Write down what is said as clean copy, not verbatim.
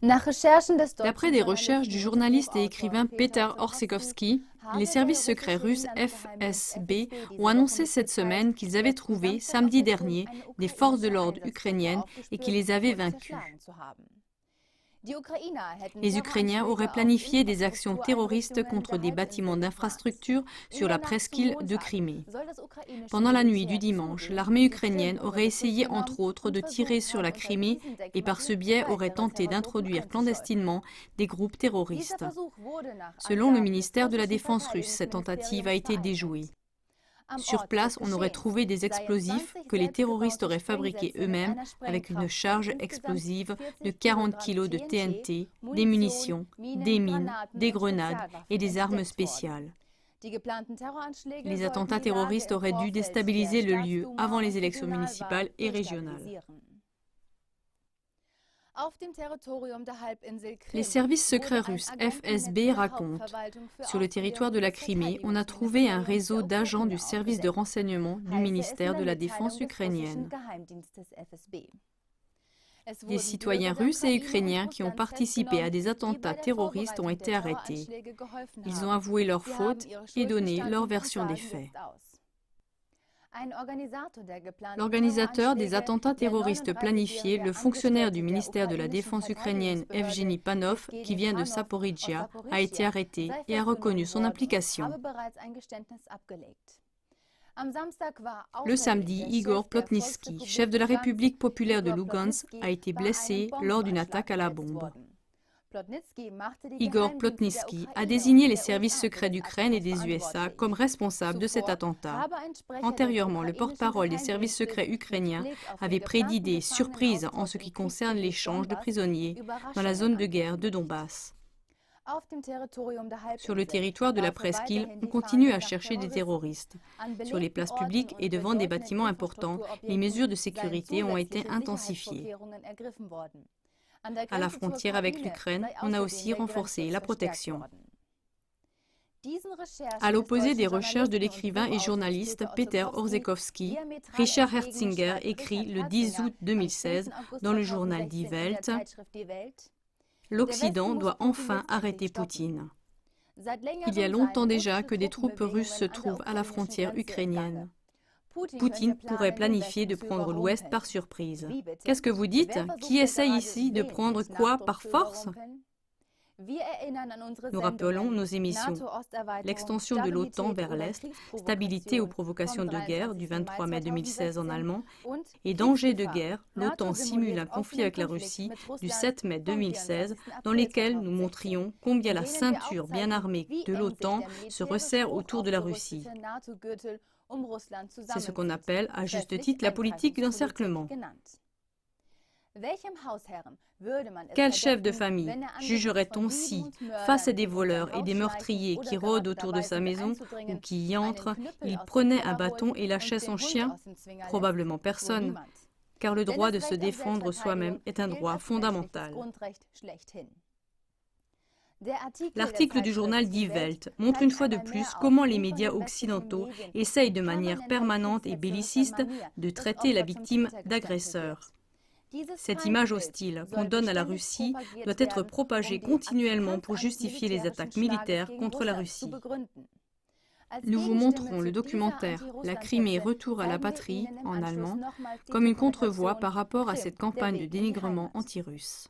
D'après des recherches du journaliste et écrivain Peter Orzechowski, les services secrets russes FSB ont annoncé cette semaine qu'ils avaient trouvé, samedi dernier, des forces de l'ordre ukrainiennes et qu'ils les avaient vaincues. Les Ukrainiens auraient planifié des actions terroristes contre des bâtiments d'infrastructure sur la presqu'île de Crimée. Pendant la nuit du dimanche, l'armée ukrainienne aurait essayé entre autres de tirer sur la Crimée et par ce biais aurait tenté d'introduire clandestinement des groupes terroristes. Selon le ministère de la Défense russe, cette tentative a été déjouée. Sur place, on aurait trouvé des explosifs que les terroristes auraient fabriqués eux-mêmes avec une charge explosive de 40 kg de TNT, des munitions, des mines, des grenades et des armes spéciales. Les attentats terroristes auraient dû déstabiliser le lieu avant les élections municipales et régionales. Les services secrets russes FSB racontent: sur le territoire de la Crimée, on a trouvé un réseau d'agents du service de renseignement du ministère de la Défense ukrainienne. Des citoyens russes et ukrainiens qui ont participé à des attentats terroristes ont été arrêtés. Ils ont avoué leurs fautes et donné leur version des faits. L'organisateur des attentats terroristes planifiés, le fonctionnaire du ministère de la Défense ukrainienne Evgeny Panov, qui vient de Zaporijia, a été arrêté et a reconnu son implication. Le samedi, Igor Plotnitsky, chef de la République populaire de Lugansk, a été blessé lors d'une attaque à la bombe. Igor Plotnitsky a désigné les services secrets d'Ukraine et des USA comme responsables de cet attentat. Antérieurement, le porte-parole des services secrets ukrainiens avait prédit des surprises en ce qui concerne l'échange de prisonniers dans la zone de guerre de Donbass. Sur le territoire de la presqu'île, on continue à chercher des terroristes. Sur les places publiques et devant des bâtiments importants, les mesures de sécurité ont été intensifiées. À la frontière avec l'Ukraine, on a aussi renforcé la protection. À l'opposé des recherches de l'écrivain et journaliste Peter Orzechowski, Richard Herzinger écrit le 10 août 2016 dans le journal Die Welt: « L'Occident doit enfin arrêter Poutine. Il y a longtemps déjà que des troupes russes se trouvent à la frontière ukrainienne. Poutine pourrait planifier de prendre l'Ouest par surprise. Qu'est-ce que vous dites? Qui essaye ici de prendre quoi par force? Nous rappelons nos émissions. L'extension de l'OTAN vers l'Est, stabilité ou provocation de guerre du 23 mai 2016 en allemand, et danger de guerre, l'OTAN simule un conflit avec la Russie du 7 mai 2016 dans lesquels nous montrions combien la ceinture bien armée de l'OTAN se resserre autour de la Russie. C'est ce qu'on appelle, à juste titre, la politique d'encerclement. Quel chef de famille jugerait-on si, face à des voleurs et des meurtriers qui rôdent autour de sa maison ou qui y entrent, il prenait un bâton et lâchait son chien? Probablement personne, car le droit de se défendre soi-même est un droit fondamental. L'article du journal Die Welt montre une fois de plus comment les médias occidentaux essayent de manière permanente et belliciste de traiter la victime d'agresseur. Cette image hostile qu'on donne à la Russie doit être propagée continuellement pour justifier les attaques militaires contre la Russie. Nous vous montrons le documentaire « La Crimée, retour à la patrie » en allemand, comme une contrevoix par rapport à cette campagne de dénigrement anti-russe.